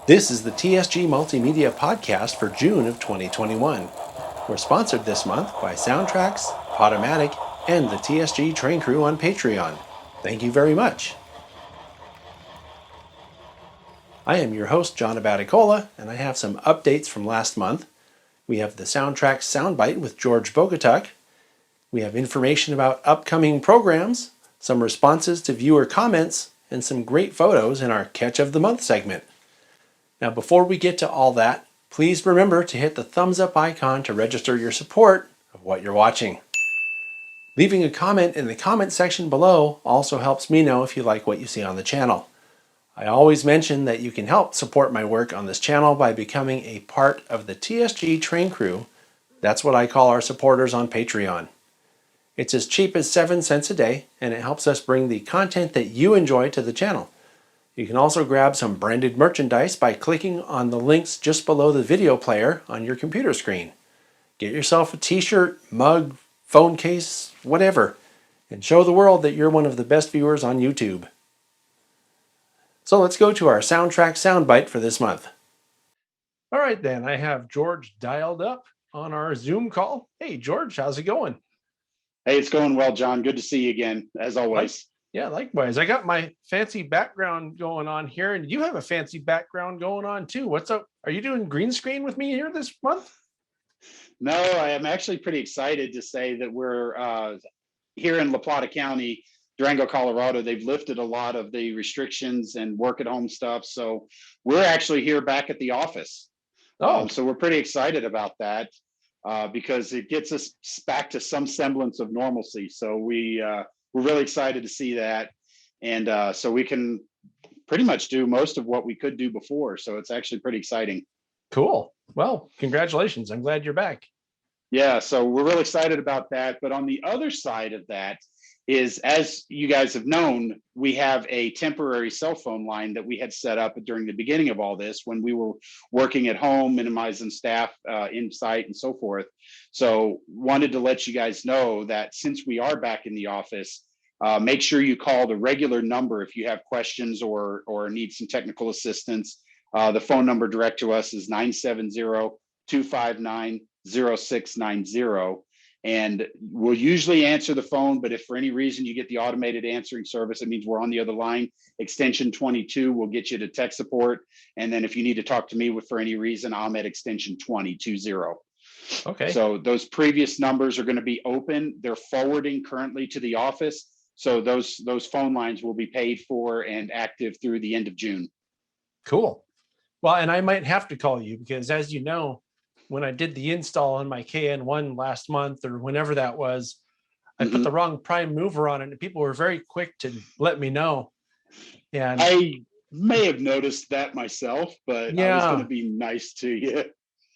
This is the TSG Multimedia podcast for June of 2021. We're sponsored this month by Soundtraxx, Podomatic, and the TSG Train Crew on Patreon. Thank you very much. I am your host, John Abaticola, and I have some updates from last month. We have the Soundtraxx Soundbyte with George Bogatiuk. We have information about upcoming programs, some responses to viewer comments, and some great photos in our Catch of the Month segment. Now, before we get to all that, please remember to hit the thumbs up icon to register your support of what you're watching. Leaving a comment in the comment section below also helps me know if you like what you see on the channel. I always mention that you can help support my work on this channel by becoming a part of the TSG Train Crew. That's what I call our supporters on Patreon. It's as cheap as 7 cents a day, and it helps us bring the content that you enjoy to the channel. You can also grab some branded merchandise by clicking on the links just below the video player on your computer screen. Get yourself a t-shirt, mug, phone case, whatever, and show the world that you're one of the best viewers on YouTube. So let's go to our Soundtraxx soundbite for this month. All right then, I have George dialed up on our Zoom call. Hey George, how's it going? Hey, it's going well, John. Good to see you again, as always. Yeah, likewise. I got my fancy background going on here, and you have a fancy background going on too. What's up? Are you doing green screen with me here this month? No, I am actually pretty excited to say that we're here in La Plata County, Durango, Colorado. They've lifted a lot of the restrictions and work at home stuff. So we're actually here back at the office. So we're pretty excited about that because it gets us back to some semblance of normalcy. So we're really excited to see that. And so we can pretty much do most of what we could do before. So it's actually pretty exciting. Cool. Well, congratulations. I'm glad you're back. Yeah, so we're really excited about that. But on the other side of that is, as you guys have known, we have a temporary cell phone line that we had set up during the beginning of all this when we were working at home, minimizing staff in site and so forth. So wanted to let you guys know that since we are back in the office, make sure you call the regular number if you have questions or need some technical assistance. The phone number direct to us is 970-259-0690. And we'll usually answer the phone, but if for any reason you get the automated answering service, it means we're on the other line. Extension 22 will get you to tech support. And then if you need to talk to me for any reason, I'm at extension 220. Okay. So those previous numbers are going to be open. They're forwarding currently to the office. So those phone lines will be paid for and active through the end of June. Cool. Well, and I might have to call you because, as you know, when I did the install on my KN1 last month or whenever that was, I put the wrong prime mover on it, and people were very quick to let me know. And I may have noticed that myself, but I was going to be nice to you.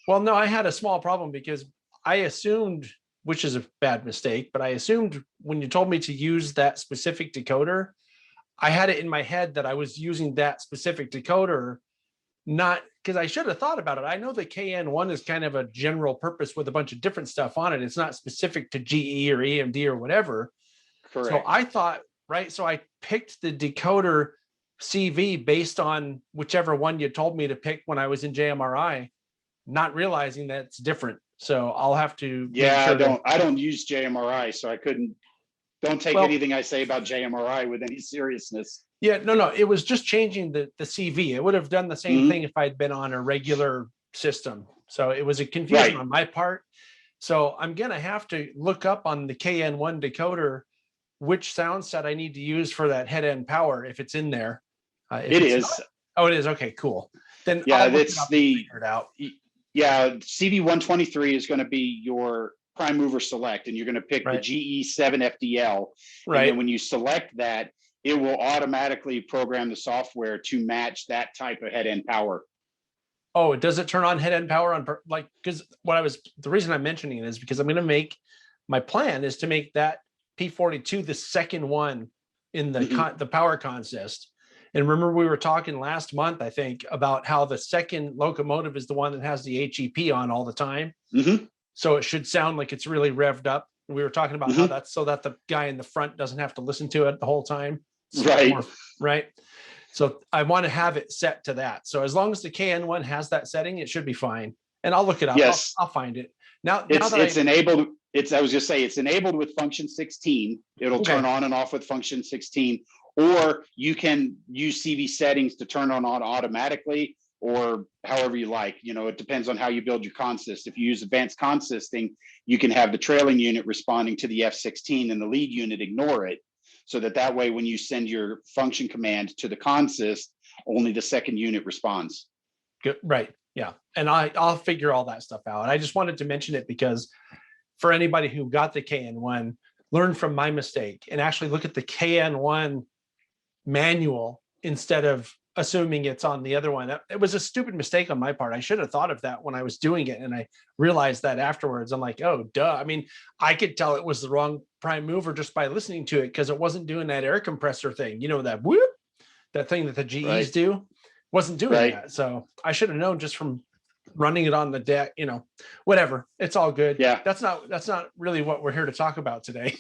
Well, no, I had a small problem because I assumed, which is a bad mistake, but I assumed when you told me to use that specific decoder, I had it in my head that I was using that specific decoder, not because I should have thought about it. I know the KN1 is kind of a general purpose with a bunch of different stuff on it. It's not specific to GE or EMD or whatever. Correct. So I thought, right, so I picked the decoder CV based on whichever one you told me to pick when I was in JMRI, not realizing that it's different. So I'll have to. Yeah, I don't use JMRI, so I couldn't. Don't take anything I say about JMRI with any seriousness. Yeah, no, it was just changing the CV. It would have done the same thing if I'd been on a regular system. So it was a confusion on my part. So I'm going to have to look up on the KN1 decoder which sound set I need to use for that head end power, if it's in there. It is. Oh, it is. Okay, cool. Then yeah, that's figure it out. Yeah, CV123 is going to be your prime mover select, and you're going to pick the GE7 FDL. Right. And then when you select that, it will automatically program the software to match that type of head end power. Oh, does it turn on head end power on because the reason I'm mentioning it is because I'm going to make, my plan is to make that P42 the second one in the power consist. And remember, we were talking last month, I think, about how the second locomotive is the one that has the HEP on all the time. So it should sound like it's really revved up. We were talking about how that's so that the guy in the front doesn't have to listen to it the whole time. Right. Right. So I want to have it set to that. So as long as the KN1 has that setting, it should be fine. And I'll look it up. Yes. I'll find it. Now It's that it's enabled. I was just say it's enabled with function 16. It'll Okay. turn on and off with function 16, or you can use CV settings to turn on automatically, or however you like. It depends on how you build your consist. If you use advanced consisting, you can have the trailing unit responding to the F16 and the lead unit ignore it, so that way when you send your function command to the consist, only the second unit responds. Good. Right. Yeah. And I'll figure all that stuff out. I just wanted to mention it because for anybody who got the KN1, learn from my mistake and actually look at the KN1 manual instead of assuming it's on the other one. It was a stupid mistake on my part. I should have thought of that when I was doing it. And I realized that afterwards. I'm like, oh, duh. I mean, I could tell it was the wrong prime mover just by listening to it because it wasn't doing that air compressor thing. That whoop, that thing that the GEs do. Wasn't doing that. So I should have known just from running it on the deck, whatever. It's all good. Yeah. That's not really what we're here to talk about today.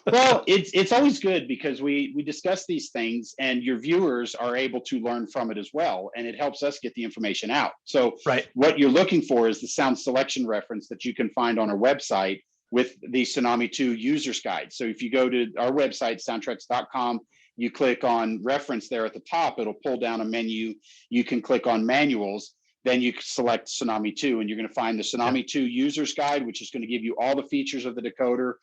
Well, it's always good because we discuss these things and your viewers are able to learn from it as well. And it helps us get the information out. So what you're looking for is the sound selection reference that you can find on our website with the Tsunami 2 user's guide. So if you go to our website, soundtraxx.com, you click on reference there at the top, it'll pull down a menu. You can click on manuals, then you select Tsunami 2, and you're going to find the Tsunami 2 user's guide, which is going to give you all the features of the decoder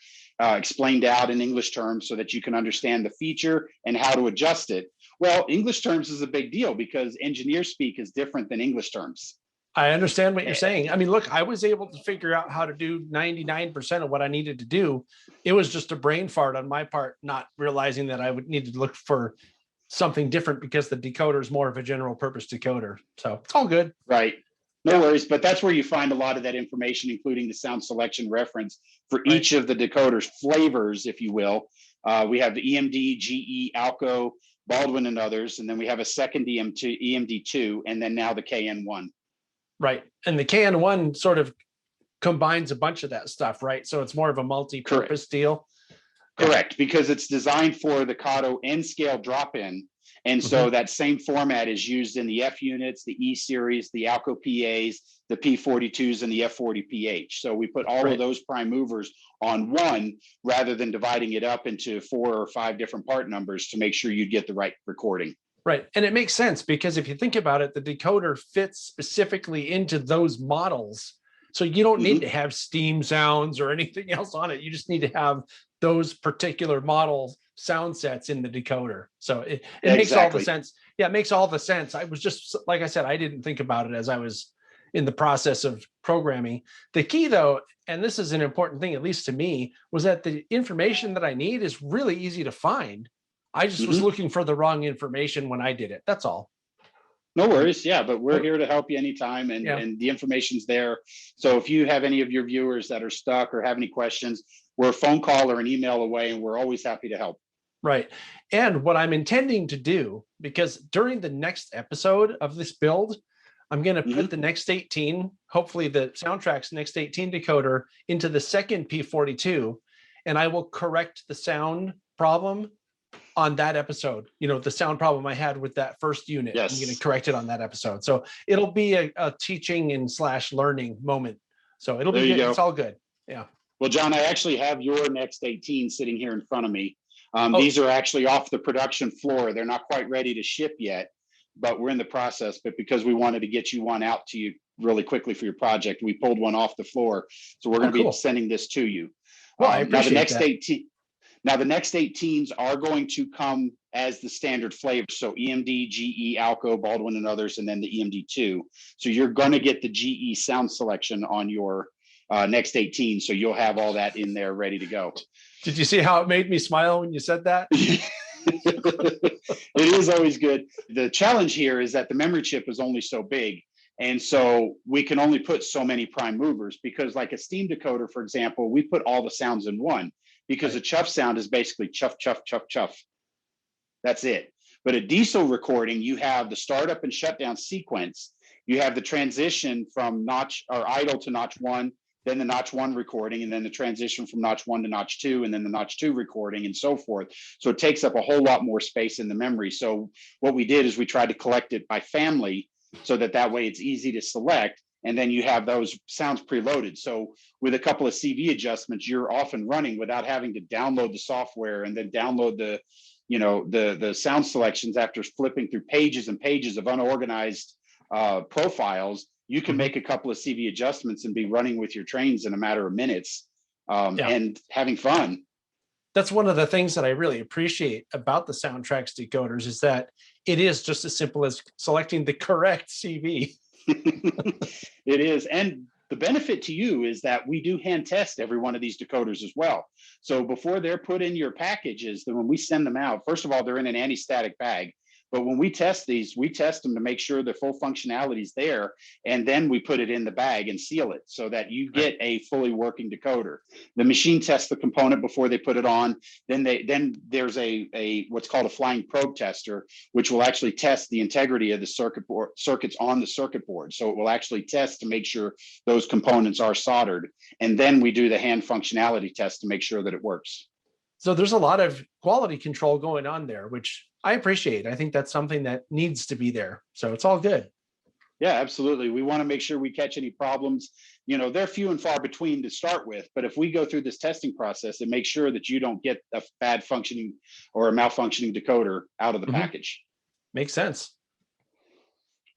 explained out in English terms so that you can understand the feature and how to adjust it. Well, English terms is a big deal because engineer speak is different than English terms. I understand what you're saying. I mean, look, I was able to figure out how to do 99% of what I needed to do. It was just a brain fart on my part, not realizing that I would need to look for something different because the decoder is more of a general purpose decoder. So it's all good. Right. No worries. But that's where you find a lot of that information, including the sound selection reference for each of the decoder's flavors, if you will. We have the EMD, GE, Alco, Baldwin, and others. And then we have a second EMD2, and then now the KN1. Right. And the KN1 sort of combines a bunch of that stuff, right? So it's more of a multi-purpose deal. Correct, because it's designed for the Kato N scale drop-in. And so that same format is used in the F units, the E series, the Alco PAs, the P42s, and the F40PH. So we put all of those prime movers on one rather than dividing it up into 4 or 5 different part numbers to make sure you get the right recording. Right. And it makes sense because if you think about it, the decoder fits specifically into those models. So you don't need to have steam sounds or anything else on it. You just need to have those particular model sound sets in the decoder. So it makes all the sense. Yeah, it makes all the sense. I was just, like I said, I didn't think about it as I was in the process of programming. The key though, and this is an important thing, at least to me, was that the information that I need is really easy to find. I just was looking for the wrong information when I did it. That's all. No worries. Yeah, but we're here to help you anytime, and the information's there. So if you have any of your viewers that are stuck or have any questions, we're a phone call or an email away, and we're always happy to help. Right. And what I'm intending to do, because during the next episode of this build, I'm going to put the Next 18, hopefully the Soundtraxx Next 18 decoder into the second P42, and I will correct the sound problem on that episode. The sound problem I had with that first unit. I'm going to correct it on that episode. So it'll be a teaching and / learning moment. So it'll be good. It's all good. Yeah. Well, John, I actually have your Next 18 sitting here in front of me. These are actually off the production floor. They're not quite ready to ship yet, but we're in the process. But because we wanted to get you one out to you really quickly for your project, we pulled one off the floor. So we're going to be sending this to you. Well, I appreciate Now, the Next 18s are going to come as the standard flavor. So EMD, GE, Alco, Baldwin, and others, and then the EMD2. So you're going to get the GE sound selection on your Next 18. So you'll have all that in there ready to go. Did you see how it made me smile when you said that? It is always good. The challenge here is that the memory chip is only so big. And so we can only put so many prime movers because like a Steam decoder, for example, we put all the sounds in one because a chuff sound is basically chuff, chuff, chuff, chuff. That's it. But a diesel recording, you have the startup and shutdown sequence. You have the transition from notch or idle to notch 1, then the notch 1 recording, and then the transition from notch 1 to notch 2, and then the notch 2 recording, and so forth. So it takes up a whole lot more space in the memory. So what we did is we tried to collect it by family, so that way it's easy to select, and then you have those sounds preloaded. So with a couple of CV adjustments, you're off and running without having to download the software and then download the sound selections after flipping through pages and pages of unorganized profiles. You can make a couple of CV adjustments and be running with your trains in a matter of minutes, and having fun. That's one of the things that I really appreciate about the Soundtraxx decoders, is that it is just as simple as selecting the correct CV. It is. And the benefit to you is that we do hand test every one of these decoders as well. So before they're put in your packages, then when we send them out, first of all, they're in an anti-static bag. But when we test these, we test them to make sure the full functionality is there, and then we put it in the bag and seal it so that you get a fully working decoder. The machine tests the component before they put it on. Then there's a what's called a flying probe tester, which will actually test the integrity of the circuits on the circuit board. So it will actually test to make sure those components are soldered, and then we do the hand functionality test to make sure that it works. So there's a lot of quality control going on there, which I appreciate. I think that's something that needs to be there. So it's all good. Yeah, absolutely. We want to make sure we catch any problems. They're few and far between to start with, but if we go through this testing process and make sure that you don't get a bad functioning or a malfunctioning decoder out of the package. Makes sense.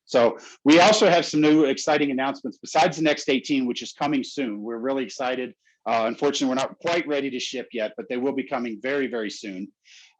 So we also have some new exciting announcements besides the Next 18, which is coming soon. We're really excited. Unfortunately, we're not quite ready to ship yet, but they will be coming very, very soon.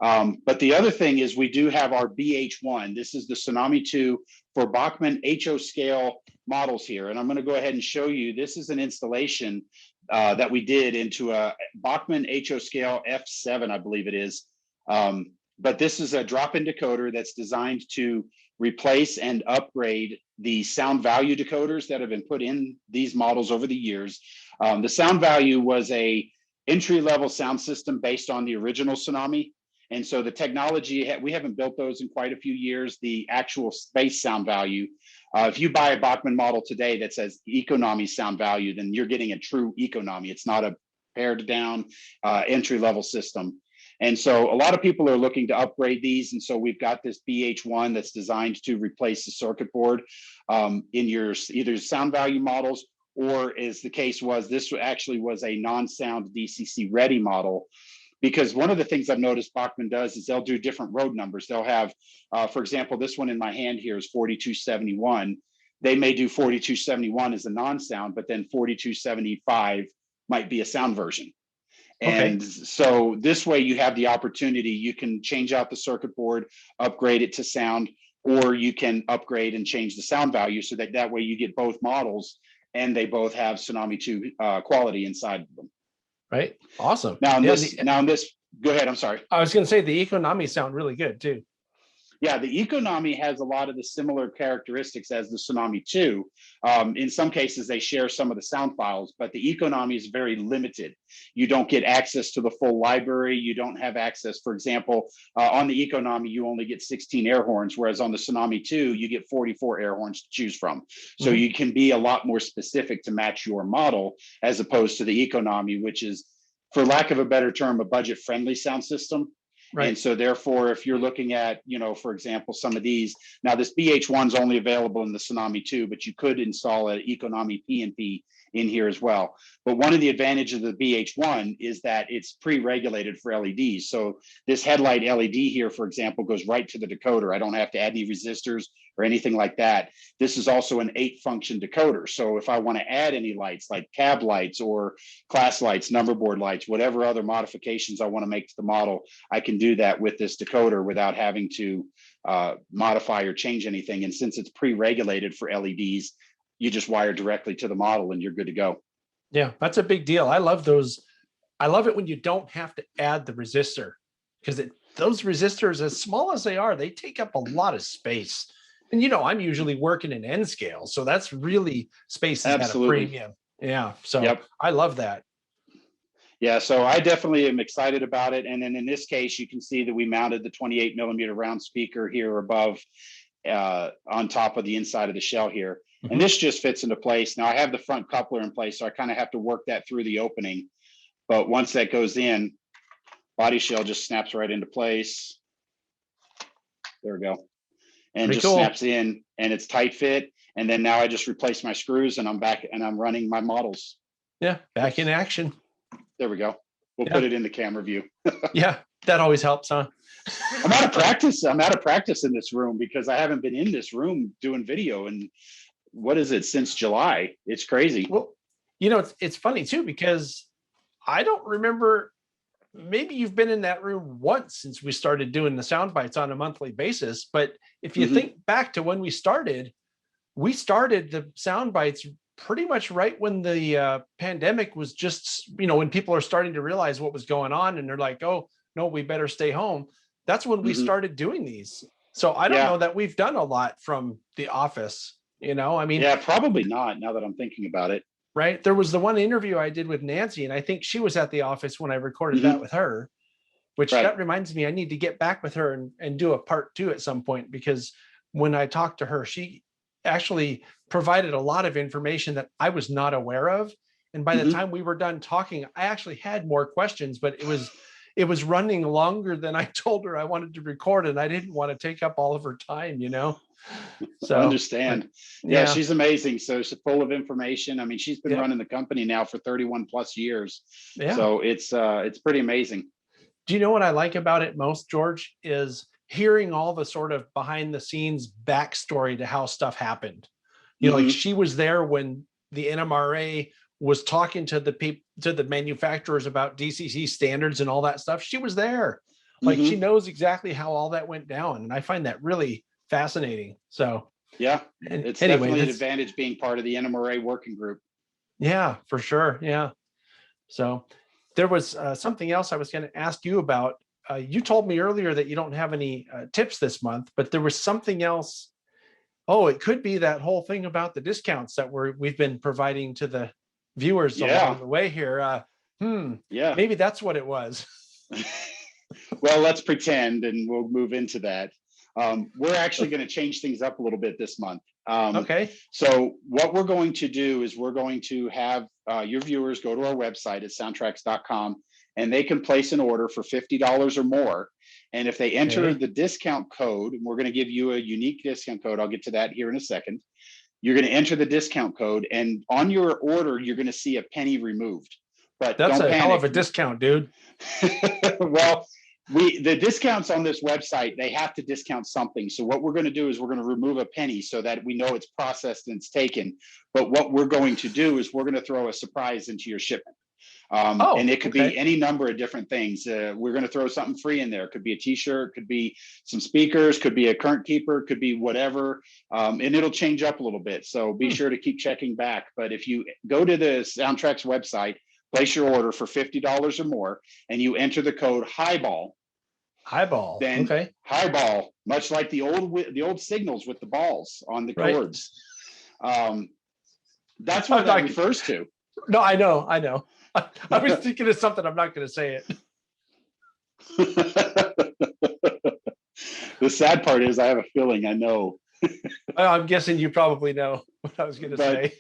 But the other thing is we do have our BH1. This is the Tsunami 2 for Bachmann HO scale models here. And I'm going to go ahead and show you. This is an installation that we did into a Bachmann HO scale F7, I believe it is. But this is a drop-in decoder that's designed to replace and upgrade the sound value decoders that have been put in these models over the years. The sound value was a entry-level sound system based on the original Tsunami. And so the technology, we haven't built those in quite a few years. The actual space sound value, if you buy a Bachmann model today that says economy sound value, then you're getting a true economy. It's not a pared down entry-level system. And so a lot of people are looking to upgrade these. And so we've got this BH1 that's designed to replace the circuit board in your either sound value models, or as the case was, this actually was a non-sound DCC ready model. Because one of the things I've noticed Bachmann does is they'll do different road numbers. They'll have, for example, this one in my hand here is 4271. They may do 4271 as a non-sound, but then 4275 might be a sound version. And so this way you have the opportunity, you can change out the circuit board, upgrade it to sound, or you can upgrade and change the sound value so that way you get both models and they both have Tsunami 2 quality inside of them. Right. Awesome. Now in this, go ahead. I'm sorry. I was going to say the economy sound really good too. Yeah, the economy has a lot of the similar characteristics as the Tsunami 2. In some cases, they share some of the sound files, but the economy is very limited. You don't get access to the full library. You don't have access, for example, on the economy, you only get 16 air horns, whereas on the Tsunami 2, you get 44 air horns to choose from. So you can be a lot more specific to match your model, as opposed to the economy, which is, for lack of a better term, a budget-friendly sound system. Right. And so therefore, if you're looking at, for example, some of these, now this BH1 is only available in the Tsunami 2, but you could install an economy PNP in here as well. But one of the advantages of the BH1 is that it's pre-regulated for LEDs. So this headlight LED here, for example, goes right to the decoder. I don't have to add any resistors or anything like that. This is also an 8-function decoder. So if I want to add any lights like cab lights or class lights, number board lights, whatever other modifications I want to make to the model, I can do that with this decoder without having to modify or change anything. And since it's pre-regulated for LEDs, you just wire directly to the model and you're good to go. Yeah, that's a big deal. I love those. I love it when you don't have to add the resistor, because those resistors, as small as they are, they take up a lot of space. And, I'm usually working in N scale. So that's really space is at a premium. Yeah. So I love that. Yeah, so I definitely am excited about it. And then in this case, you can see that we mounted the 28 millimeter round speaker here above on top of the inside of the shell here. And this just fits into place. Now I have the front coupler in place, so I kind of have to work that through the opening. But once that goes in, body shell just snaps right into place. There we go. And Pretty just cool. snaps in, and it's tight fit. And then now I just replace my screws, and I'm back and I'm running my models. Yeah, back in action. There we go. We'll put it in the camera view. Yeah, that always helps, huh? I'm out of practice. I'm out of practice in this room because I haven't been in this room doing video. And what is it, since July? It's crazy. Well, it's funny too, because I don't remember, maybe you've been in that room once since we started doing the sound bites on a monthly basis. But if you think back to when we started the sound bites pretty much right when the pandemic was just, when people are starting to realize what was going on and they're like, oh, no, we better stay home. That's when we started doing these. So I don't know that we've done a lot from the office, I mean. Yeah, probably not, now that I'm thinking about it. Right. There was the one interview I did with Nancy, and I think she was at the office when I recorded that with her, which that reminds me, I need to get back with her and do a part 2 at some point, because when I talked to her, she actually provided a lot of information that I was not aware of. And by the time we were done talking, I actually had more questions, but it was running longer than I told her I wanted to record, and I didn't want to take up all of her time, So I understand. Yeah, she's amazing. So she's full of information. I mean, she's been running the company now for 31 plus years. Yeah. So it's pretty amazing. Do you know what I like about it most, George, is hearing all the sort of behind the scenes backstory to how stuff happened. Like she was there when the NMRA was talking to the people, to the manufacturers about DCC standards and all that stuff. She was there. Like she knows exactly how all that went down. And I find that really fascinating. So yeah, it's definitely an advantage being part of the NMRA working group. Yeah, for sure. Yeah. So there was something else I was going to ask you about. You told me earlier that you don't have any tips this month, but there was something else. Oh, it could be that whole thing about the discounts that we've been providing to the viewers along the way here. Maybe that's what it was. Well, let's pretend, and we'll move into that. We're actually going to change things up a little bit this month. Okay. So what we're going to do is we're going to have your viewers go to our website at soundtraxx.com, and they can place an order for $50 or more. And if they enter the discount code, and we're going to give you a unique discount code, I'll get to that here in a second. You're going to enter the discount code, and on your order, you're going to see a penny removed. But that's a hell of a discount, dude. Well, the discounts on this website, they have to discount something. So what we're going to do is we're going to remove a penny so that we know it's processed and it's taken. But what we're going to do is we're going to throw a surprise into your shipment. And it could be any number of different things. We're going to throw something free in there. It could be a t-shirt, could be some speakers, could be a current keeper, could be whatever. And it'll change up a little bit. So be sure to keep checking back. But if you go to the Soundtraxx website, place your order for $50 or more, and you enter the code highball. Then highball, much like the old signals with the balls on the cords. That's what that refers to. No, I know. I was thinking of something. I'm not going to say it. The sad part is I have a feeling I know. I'm guessing you probably know what I was going to say.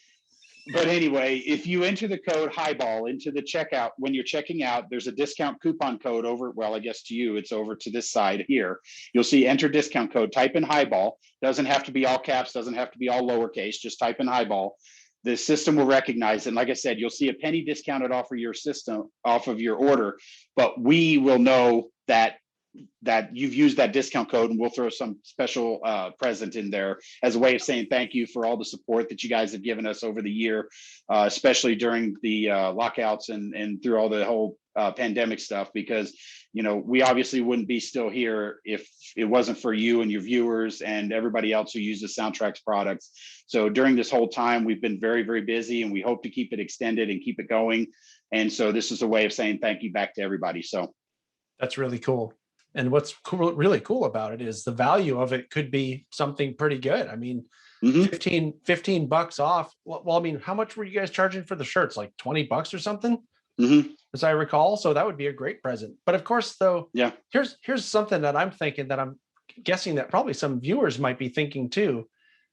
But anyway, if you enter the code highball into the checkout, when you're checking out, there's a discount coupon code over. Well, I guess to you, it's over to this side here. You'll see enter discount code, type in highball. Doesn't have to be all caps, doesn't have to be all lowercase, just type in highball. The system will recognize it. And like I said, you'll see a penny discounted off of your system, off of your order, but we will know that you've used that discount code, and we'll throw some special present in there as a way of saying thank you for all the support that you guys have given us over the year, especially during the lockouts and through all the whole pandemic stuff, because we obviously wouldn't be still here if it wasn't for you and your viewers and everybody else who uses Soundtraxx products. So during this whole time, we've been very, very busy, and we hope to keep it extended and keep it going. And so this is a way of saying thank you back to everybody. So that's really cool. And what's really cool about it is the value of it could be something pretty good. I mean, $15 off. Well, I mean, how much were you guys charging for the shirts? Like $20 or something, as I recall. So that would be a great present. But of course, though, here's something that I'm thinking, that I'm guessing that probably some viewers might be thinking too.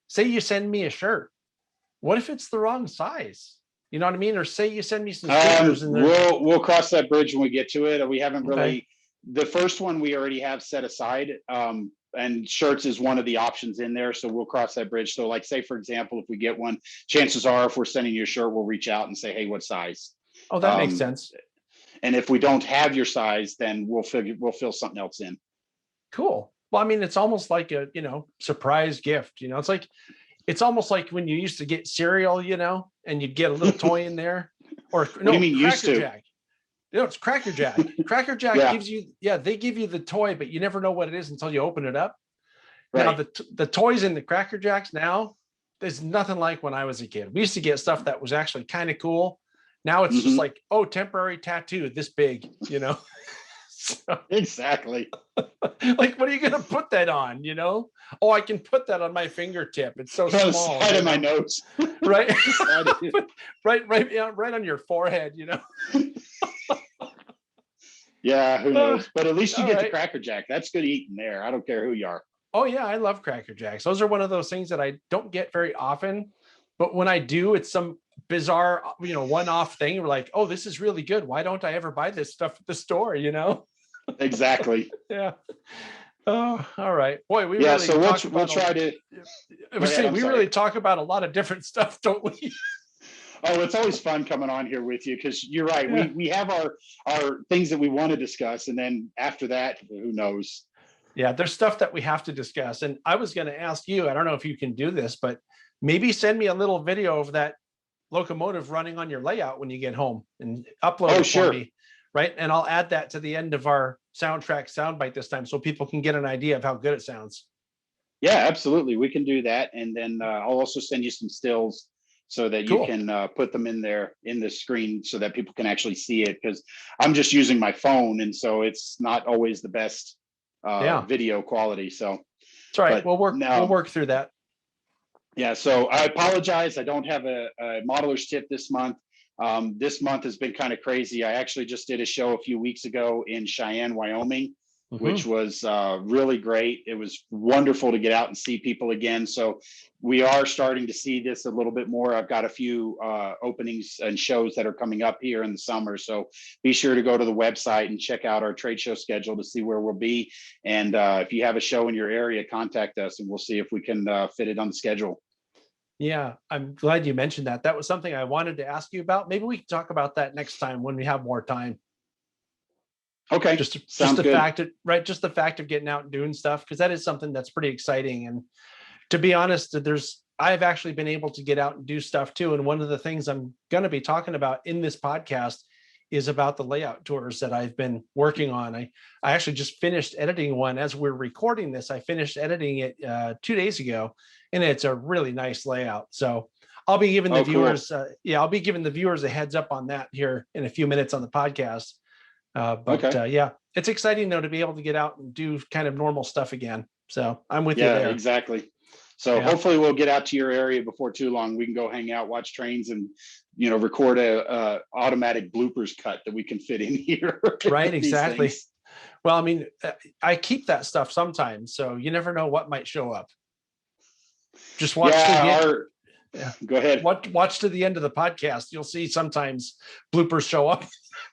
Say you send me a shirt, what if it's the wrong size? You know what I mean? Or say you send me some speakers and they're We'll cross that bridge when we get to it. We haven't okay. really, the first one we already have set aside. And shirts is one of the options in there. So we'll cross that bridge. So like, say, for example, if we get one, chances are if we're sending you a shirt, we'll reach out and say, hey, what size? Oh, that makes sense. And if we don't have your size, then we'll fill something else in. Cool. Well, I mean, it's almost like a, surprise gift. It's almost like when you used to get cereal, and you'd get a little toy in there. Or What do you mean used Cracker to? Jack. It's Cracker Jack. Cracker Jack Yeah. gives you, they give you the toy, but you never know what it is until you open it up. Right. Now, the toys in the Cracker Jacks now, there's nothing like when I was a kid. We used to get stuff that was actually kind of cool. Now it's just like, oh, temporary tattoo this big, So, Exactly. like, what are you going to put that on? Oh, I can put that on my fingertip. It's so small. Side of my nose. Right. right on your forehead, Yeah, who knows? But at least you get right. the Cracker Jack. That's good eating there. I don't care who you are. Oh yeah, I love Cracker Jacks. Those are one of those things that I don't get very often, but when I do, it's some bizarre, one-off thing. We're like, oh, this is really good. Why don't I ever buy this stuff at the store? Exactly. Yeah. Oh, all right. Boy, we Yeah, really so we'll try to. We really talk about a lot of different stuff, don't we? Oh, it's always fun coming on here with you because you're right. Yeah. We have our things that we want to discuss, and then after that, who knows? Yeah, there's stuff that we have to discuss. And I was going to ask you, I don't know if you can do this, but maybe send me a little video of that locomotive running on your layout when you get home and upload it for me. Right. And I'll add that to the end of our Soundtraxx soundbite this time so people can get an idea of how good it sounds. Yeah, absolutely. We can do that. And then I'll also send you some stills so that you can put them in there in the screen so that people can actually see it. Because I'm just using my phone. And so it's not always the best video quality. So that's right. We'll work through that. Yeah. So I apologize. I don't have a modeler's tip this month. This month has been kind of crazy. I actually just did a show a few weeks ago in Cheyenne, Wyoming, which was really great. It was wonderful to get out and see people again. So we are starting to see this a little bit more. I've got a few openings and shows that are coming up here in the summer. So be sure to go to the website and check out our trade show schedule to see where we'll be. And if you have a show in your area, contact us and we'll see if we can fit it on the schedule. Yeah, I'm glad you mentioned that. That was something I wanted to ask you about. Maybe we can talk about that next time when we have more time. Okay. Just the fact of getting out and doing stuff, because that is something that's pretty exciting. And to be honest, I've actually been able to get out and do stuff too. And one of the things I'm going to be talking about in this podcast is about the layout tours that I've been working on. I actually just finished editing one as we're recording this. I finished editing it 2 days ago, and it's a really nice layout. So I'll be giving the viewers, I'll be giving the viewers a heads up on that here in a few minutes on the podcast. It's exciting though to be able to get out and do kind of normal stuff again. So I'm with you there. Yeah, exactly. So hopefully we'll get out to your area before too long. We can go hang out, watch trains, and record a automatic bloopers cut that we can fit in here. Right, exactly. Well, I mean, I keep that stuff sometimes, so you never know what might show up. Just watch go ahead. Watch to the end of the podcast. You'll see sometimes bloopers show up,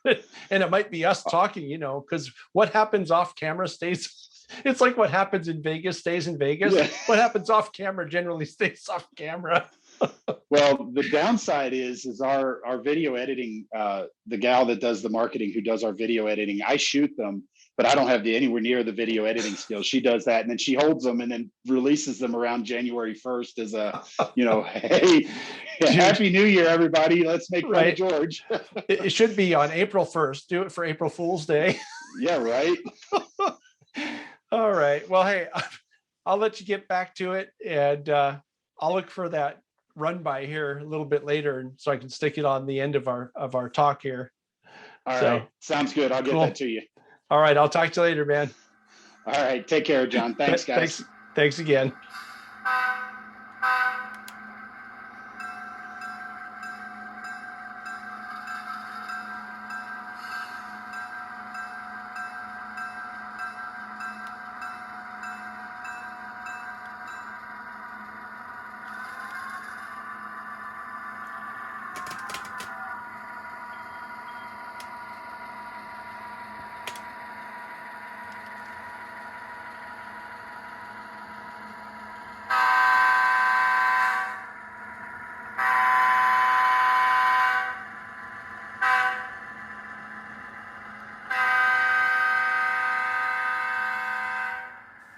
and it might be us talking. Because what happens off camera stays. It's like what happens in Vegas stays in Vegas. Yeah. What happens off camera generally stays off camera. Well, the downside is our video editing, the gal that does the marketing, who does our video editing, I shoot them, but I don't have anywhere near the video editing skills. She does that, and then she holds them and then releases them around January 1st as a, hey, Happy New Year, everybody. Let's make fun of George. It should be on April 1st. Do it for April Fool's Day. Yeah, right. All right. Well, hey, I'll let you get back to it, and I'll look for that run by here a little bit later, so I can stick it on the end of our talk here. All right. Sounds good. I'll get that to you. All right. I'll talk to you later, man. All right. Take care, John. Thanks, guys. Thanks again.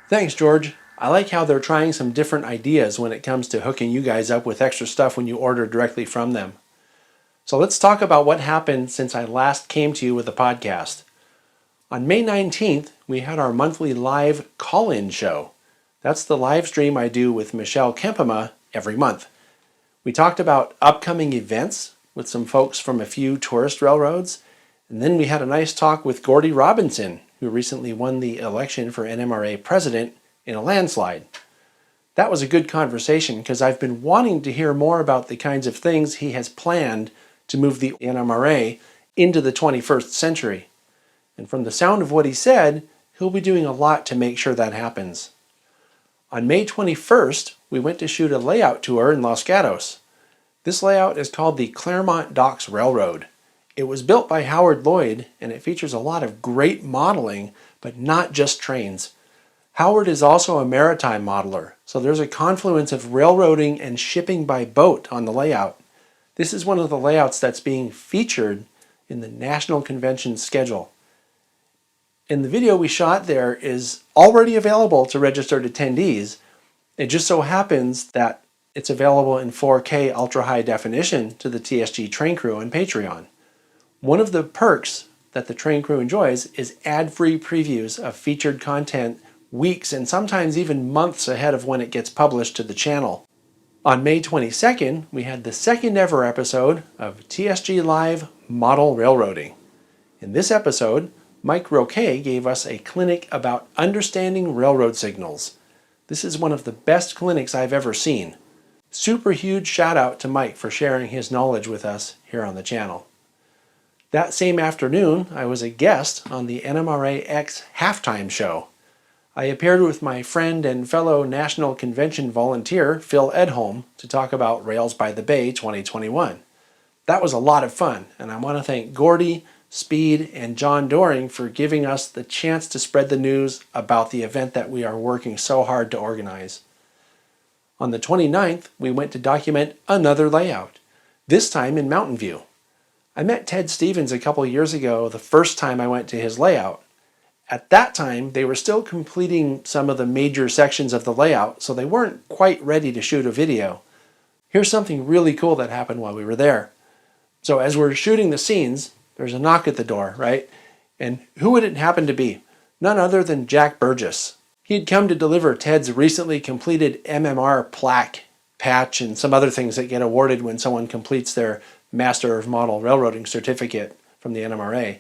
Thanks, George. I like how they're trying some different ideas when it comes to hooking you guys up with extra stuff when you order directly from them. So let's talk about what happened since I last came to you with the podcast. On May 19th, we had our monthly live call-in show. That's the live stream I do with Michelle Kempema every month. We talked about upcoming events with some folks from a few tourist railroads, and then we had a nice talk with Gordie Robinson, who recently won the election for NMRA president in a landslide. That was a good conversation because I've been wanting to hear more about the kinds of things he has planned to move the NMRA into the 21st century. And from the sound of what he said, he'll be doing a lot to make sure that happens. On May 21st, we went to shoot a layout tour in Los Gatos. This layout is called the Claremont Docks Railroad. It was built by Howard Lloyd, and it features a lot of great modeling, but not just trains. Howard is also a maritime modeler, so there's a confluence of railroading and shipping by boat on the layout. This is one of the layouts that's being featured in the National Convention schedule. And the video we shot there is already available to registered attendees. It just so happens that it's available in 4K ultra high definition to the TSG Train Crew on Patreon. One of the perks that the Train Crew enjoys is ad-free previews of featured content weeks and sometimes even months ahead of when it gets published to the channel. On May 22nd, we had the second ever episode of TSG Live Model Railroading. In this episode, Mike Roquet gave us a clinic about understanding railroad signals. This is one of the best clinics I've ever seen. Super huge shout out to Mike for sharing his knowledge with us here on the channel. That same afternoon, I was a guest on the NMRA X halftime show. I appeared with my friend and fellow National Convention volunteer, Phil Edholm, to talk about Rails by the Bay 2021. That was a lot of fun, and I want to thank Gordie, Speed, and John Doring for giving us the chance to spread the news about the event that we are working so hard to organize. On the 29th, we went to document another layout, this time in Mountain View. I met Ted Stevens a couple years ago the first time I went to his layout. At that time, they were still completing some of the major sections of the layout, so they weren't quite ready to shoot a video. Here's something really cool that happened while we were there. So as we're shooting the scenes, there's a knock at the door, right? And who would it happen to be? None other than Jack Burgess. He'd come to deliver Ted's recently completed MMR plaque, patch, and some other things that get awarded when someone completes their Master of Model Railroading certificate from the NMRA.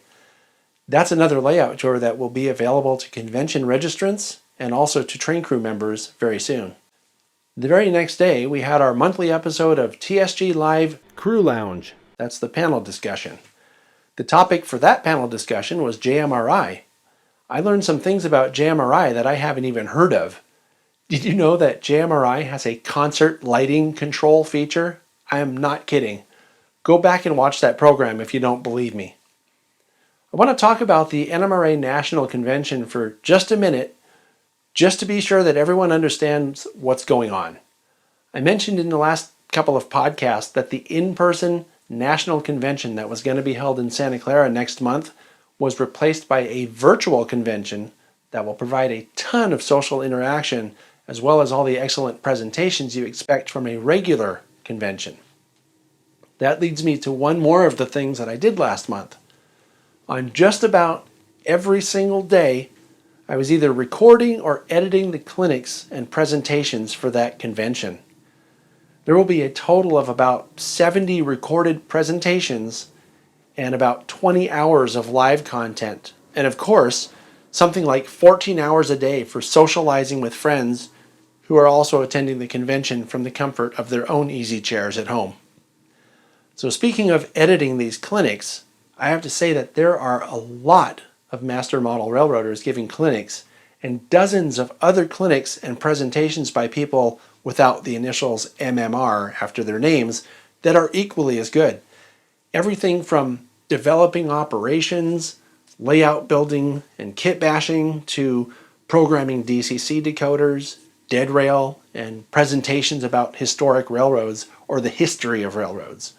That's another layout tour that will be available to convention registrants and also to train crew members very soon. The very next day, we had our monthly episode of TSG Live Crew Lounge. That's the panel discussion. The topic for that panel discussion was JMRI. I learned some things about JMRI that I haven't even heard of. Did you know that JMRI has a concert lighting control feature? I am not kidding. Go back and watch that program if you don't believe me. I want to talk about the NMRA National Convention for just a minute, just to be sure that everyone understands what's going on. I mentioned in the last couple of podcasts that the in-person National Convention that was going to be held in Santa Clara next month was replaced by a virtual convention that will provide a ton of social interaction as well as all the excellent presentations you expect from a regular convention. That leads me to one more of the things that I did last month. On just about every single day, I was either recording or editing the clinics and presentations for that convention. There will be a total of about 70 recorded presentations and about 20 hours of live content. And of course, something like 14 hours a day for socializing with friends who are also attending the convention from the comfort of their own easy chairs at home. So speaking of editing these clinics, I have to say that there are a lot of master model railroaders giving clinics and dozens of other clinics and presentations by people without the initials MMR after their names that are equally as good. Everything from developing operations, layout building, and kit bashing to programming DCC decoders, dead rail, and presentations about historic railroads or the history of railroads.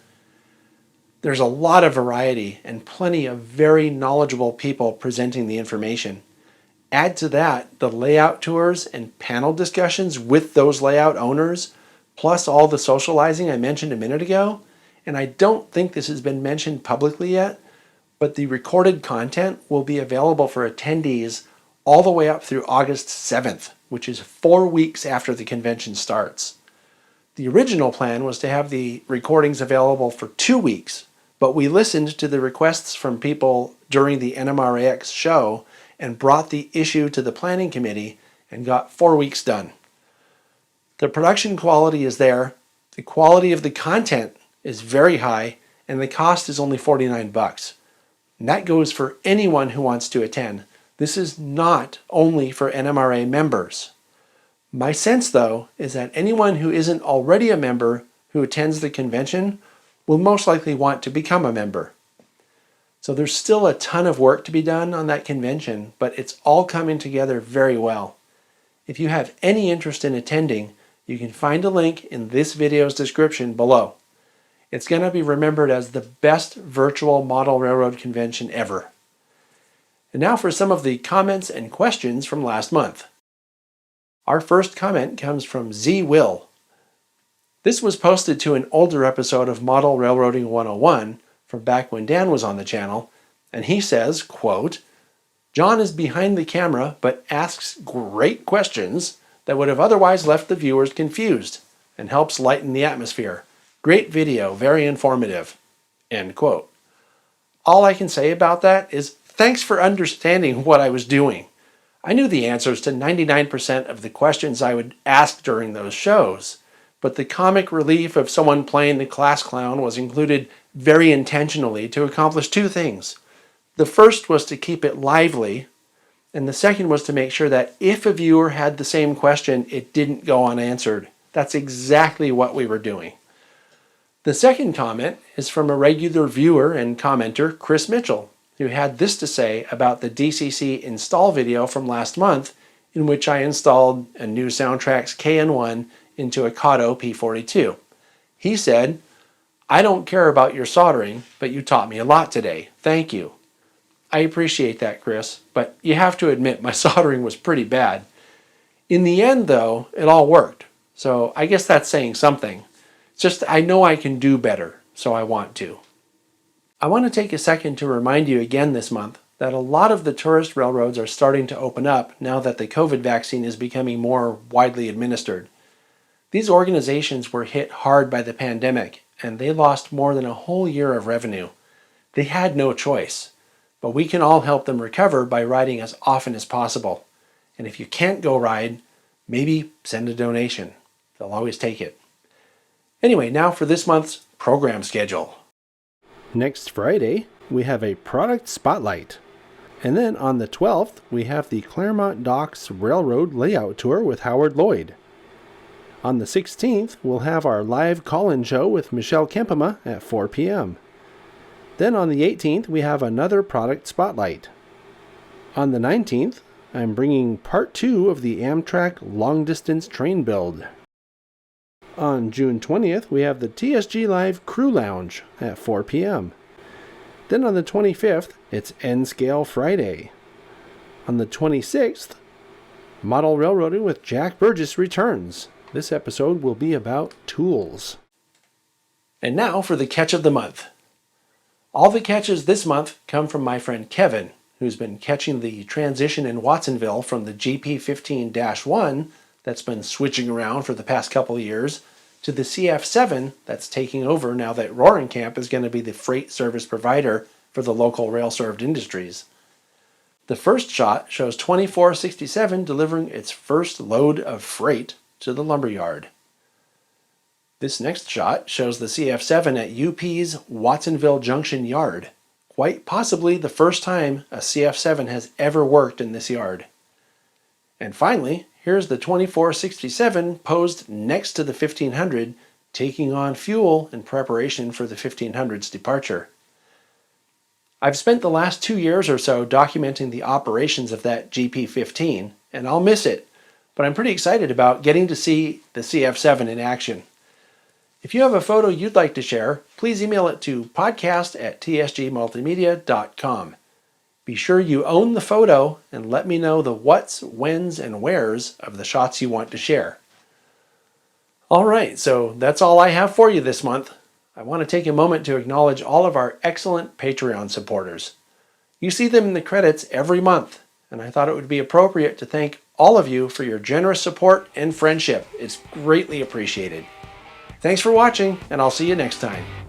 There's a lot of variety and plenty of very knowledgeable people presenting the information. Add to that the layout tours and panel discussions with those layout owners, plus all the socializing I mentioned a minute ago, and I don't think this has been mentioned publicly yet, but the recorded content will be available for attendees all the way up through August 7th, which is 4 weeks after the convention starts. The original plan was to have the recordings available for 2 weeks, but we listened to the requests from people during the NMRAX show and brought the issue to the planning committee and got 4 weeks done. The production quality is there, the quality of the content is very high, and the cost is only $49. And that goes for anyone who wants to attend. This is not only for NMRA members. My sense, though, is that anyone who isn't already a member who attends the convention will most likely want to become a member. So there's still a ton of work to be done on that convention, but it's all coming together very well. If you have any interest in attending, you can find a link in this video's description below. It's going to be remembered as the best virtual model railroad convention ever. And now for some of the comments and questions from last month. Our first comment comes from Z Will. This was posted to an older episode of Model Railroading 101 from back when Dan was on the channel, and he says, quote, "John is behind the camera but asks great questions that would have otherwise left the viewers confused and helps lighten the atmosphere. Great video, very informative." End quote. All I can say about that is thanks for understanding what I was doing. I knew the answers to 99% of the questions I would ask during those shows, but the comic relief of someone playing the class clown was included very intentionally to accomplish two things. The first was to keep it lively, and the second was to make sure that if a viewer had the same question, it didn't go unanswered. That's exactly what we were doing. The second comment is from a regular viewer and commenter, Chris Mitchell, who had this to say about the DCC install video from last month, in which I installed a new Soundtraxx KN1 into a Kato P42. He said, "I don't care about your soldering, but you taught me a lot today. Thank you." I appreciate that, Chris, but you have to admit my soldering was pretty bad. In the end, though, it all worked, so I guess that's saying something. It's just I know I can do better, so I want to. I want to take a second to remind you again this month that a lot of the tourist railroads are starting to open up now that the COVID vaccine is becoming more widely administered. These organizations were hit hard by the pandemic, and they lost more than a whole year of revenue. They had no choice, but we can all help them recover by riding as often as possible. And if you can't go ride, maybe send a donation. They'll always take it. Anyway, now for this month's program schedule. Next Friday, we have a product spotlight. And then on the 12th, we have the Claremont Docks Railroad Layout Tour with Howard Lloyd. On the 16th, we'll have our live call-in show with Michelle Kempema at 4 p.m. Then on the 18th, we have another product spotlight. On the 19th, I'm bringing part 2 of the Amtrak long-distance train build. On June 20th, we have the TSG Live Crew Lounge at 4 p.m. Then on the 25th, it's N-Scale Friday. On the 26th, Model Railroading with Jack Burgess returns. This episode will be about tools. And now for the catch of the month. All the catches this month come from my friend Kevin, who's been catching the transition in Watsonville from the GP15-1 that's been switching around for the past couple of years to the CF7 that's taking over now that Roaring Camp is going to be the freight service provider for the local rail-served industries. The first shot shows 2467 delivering its first load of freight to the lumberyard. This next shot shows the CF7 at UP's Watsonville Junction Yard, quite possibly the first time a CF7 has ever worked in this yard. And finally, here's the 2467 posed next to the 1500, taking on fuel in preparation for the 1500's departure. I've spent the last 2 years or so documenting the operations of that GP15, and I'll miss it, but I'm pretty excited about getting to see the CF7 in action. If you have a photo you'd like to share, please email it to podcast@tsgmultimedia.com. Be sure you own the photo and let me know the whats, whens, and wheres of the shots you want to share. All right, so that's all I have for you this month. I want to take a moment to acknowledge all of our excellent Patreon supporters. You see them in the credits every month, and I thought it would be appropriate to thank all of you for your generous support and friendship. It's greatly appreciated. Thanks for watching, and I'll see you next time.